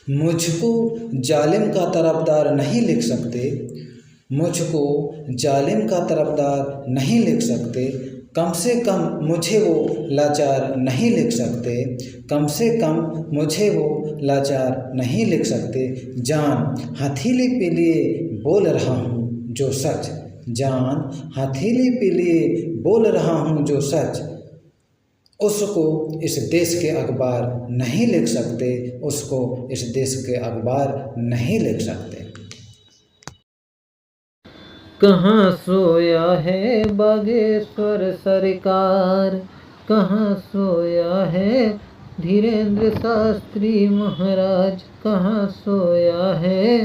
मुझको जालिम का तरफदार नहीं लिख सकते, मुझको जालिम का तरफदार नहीं लिख सकते, कम से कम मुझे वो लाचार नहीं लिख सकते, कम से कम मुझे वो लाचार नहीं लिख सकते। जान हथेली पे लिए बोल रहा हूँ जो सच, जान हथेली पे लिए बोल रहा हूँ जो सच, उसको इस देश के अखबार नहीं लिख सकते, उसको इस देश के अखबार नहीं लिख सकते। कहाँ सोया है बागेश्वर सरकार, कहाँ सोया है धीरेन्द्र शास्त्री महाराज, कहाँ सोया है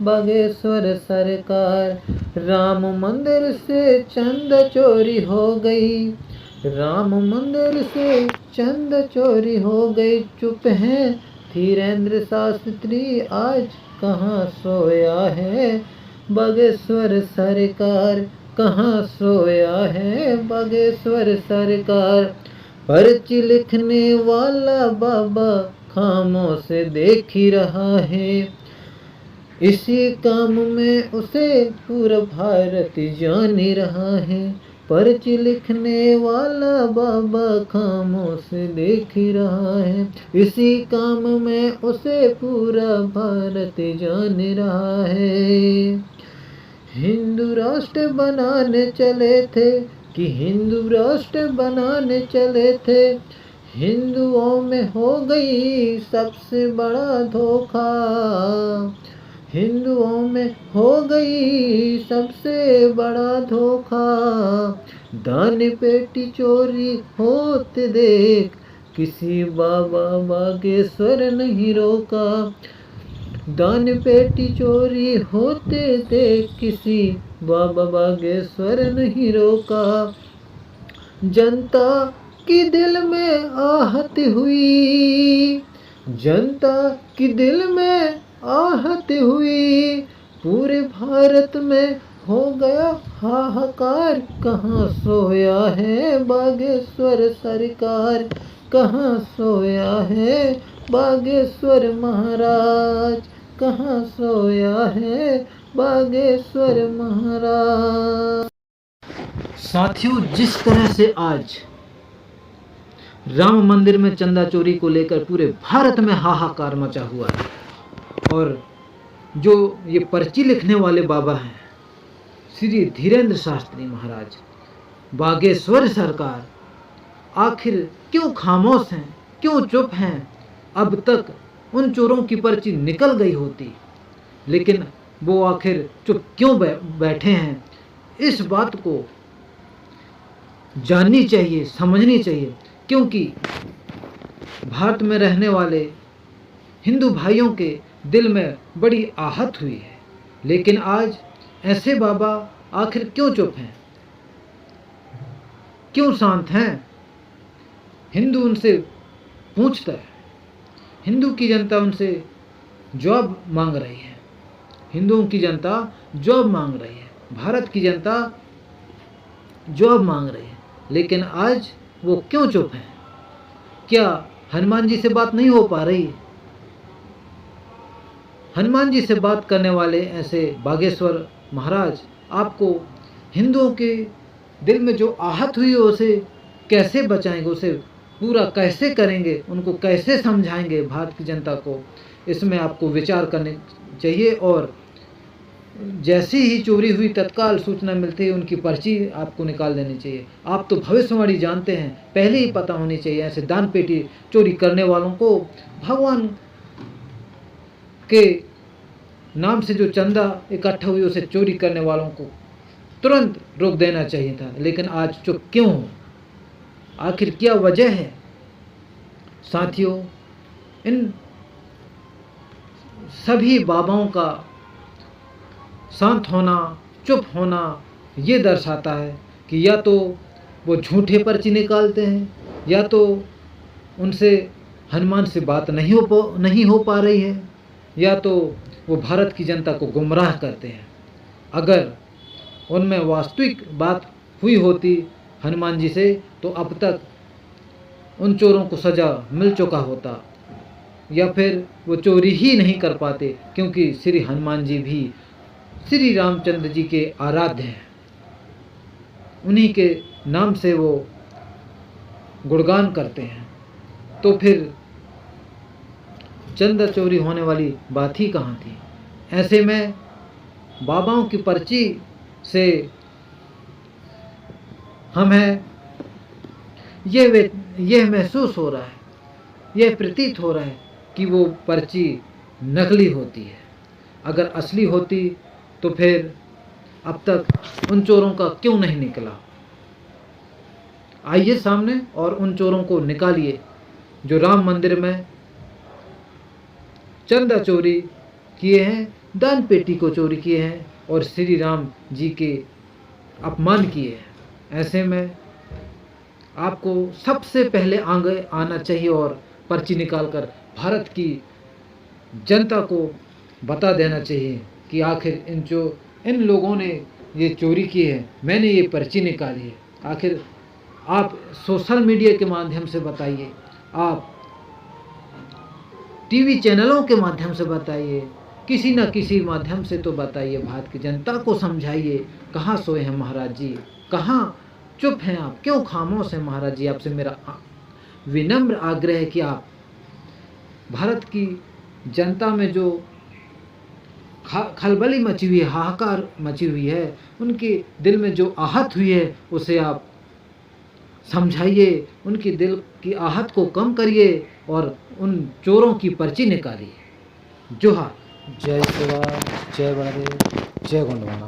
बागेश्वर सरकार। राम मंदिर से चंद चोरी हो गई, राम मंदिर से चंद चोरी हो गई, चुप है धीरेन्द्र शास्त्री आज कहाँ सोया है बागेश्वर सरकार, कहाँ सोया है बागेश्वर सरकार। पर्ची लिखने वाला बाबा खामोश से देख ही रहा है, इसी काम में उसे पूरा भारत जान ही रहा है। पर्ची लिखने वाला बाबा खामोश से देख ही रहा है, इसी काम में उसे पूरा भारत जान रहा है। हिंदू राष्ट्र बनाने चले थे कि हिंदू राष्ट्र बनाने चले थे, हिंदुओं में हो गई सबसे बड़ा धोखा, हिंदुओं में हो गई सबसे बड़ा धोखा। दान पेटी चोरी होते देख किसी बाबा बागेश्वर नहीं रोका, दान पेटी चोरी होते देख किसी बाबा बागेश्वर नहीं रोका। जनता की दिल में आहत हुई, जनता की दिल में आहत हुई, पूरे भारत में हो गया हाहाकार, कहाँ सोया है बागेश्वर सरकार, कहाँ सोया है बागेश्वर महाराज, कहाँ सोया है बागेश्वर महाराज। साथियों, जिस तरह से आज राम मंदिर में चंदा चोरी को लेकर पूरे भारत में हाहाकार मचा हुआ है, और जो ये पर्ची लिखने वाले बाबा हैं श्री धीरेन्द्र शास्त्री महाराज, बागेश्वर सरकार, आखिर क्यों खामोश हैं, क्यों चुप हैं? अब तक उन चोरों की पर्ची निकल गई होती, लेकिन वो आखिर चुप क्यों बैठे हैं? इस बात को जाननी चाहिए, समझनी चाहिए, क्योंकि भारत में रहने वाले हिंदू भाइयों के दिल में बड़ी आहत हुई है। लेकिन आज ऐसे बाबा आखिर क्यों चुप हैं, क्यों शांत हैं? हिंदू उनसे पूछता है, हिंदू की जनता उनसे जवाब मांग रही है, हिंदुओं की जनता जवाब मांग रही है, भारत की जनता जवाब मांग रही है, लेकिन आज वो क्यों चुप हैं? क्या हनुमान जी से बात नहीं हो पा रही? हनुमान जी से बात करने वाले ऐसे बागेश्वर महाराज आपको हिंदुओं के दिल में जो आहत हुई है उसे कैसे बचाएंगे, उसे पूरा कैसे करेंगे, उनको कैसे समझाएंगे भारत की जनता को? इसमें आपको विचार करने चाहिए, और जैसी ही चोरी हुई तत्काल सूचना मिलती है उनकी पर्ची आपको निकाल देनी चाहिए। आप तो भविष्यवाणी जानते हैं, पहले ही पता होनी चाहिए ऐसे दान पेटी चोरी करने वालों को भगवान के नाम से जो चंदा इकट्ठा हुई उसे चोरी करने वालों को तुरंत रोक देना चाहिए था। लेकिन आज चुप क्यों हो? आखिर क्या वजह है? साथियों, इन सभी बाबाओं का शांत होना, चुप होना ये दर्शाता है कि या तो वो झूठे पर्ची निकालते हैं, या तो उनसे हनुमान से बात नहीं हो पा रही है, या तो वो भारत की जनता को गुमराह करते हैं। अगर उनमें वास्तविक बात हुई होती हनुमान जी से तो अब तक उन चोरों को सज़ा मिल चुका होता। या फिर वो चोरी ही नहीं कर पाते, क्योंकि श्री हनुमान जी भी श्री रामचंद्र जी के आराध्य हैं। उन्हीं के नाम से वो गुणगान करते हैं। तो फिर चंदा चोरी होने वाली बात ही कहाँ थी। ऐसे में बाबाओं की पर्ची से हमें यह महसूस हो रहा है, यह प्रतीत हो रहा है कि वो पर्ची नकली होती है। अगर असली होती तो फिर अब तक उन चोरों का क्यों नहीं निकला। आइए सामने और उन चोरों को निकालिए जो राम मंदिर में चंदा चोरी किए हैं, दान पेटी को चोरी किए हैं और श्री राम जी के अपमान किए हैं। ऐसे में आपको सबसे पहले आगे आना चाहिए और पर्ची निकालकर भारत की जनता को बता देना चाहिए कि आखिर इन लोगों ने ये चोरी की है, मैंने ये पर्ची निकाली है। आखिर आप सोशल मीडिया के माध्यम से बताइए, आप टीवी चैनलों के माध्यम से बताइए, किसी न किसी माध्यम से तो बताइए, भारत की जनता को समझाइए। कहाँ सोए हैं महाराज जी, कहाँ चुप हैं आप, क्यों खामोश हैं महाराज जी। आपसे मेरा विनम्र आग्रह है कि आप भारत की जनता में जो खलबली मची हुई है, हाहाकार मची हुई है, उनके दिल में जो आहत हुई है उसे आप समझाइए, उनकी दिल की आहत को कम करिए और उन चोरों की पर्ची निकालिए। जोहार। जय श्री राम, जय बलदेव, जय गोंडवाना।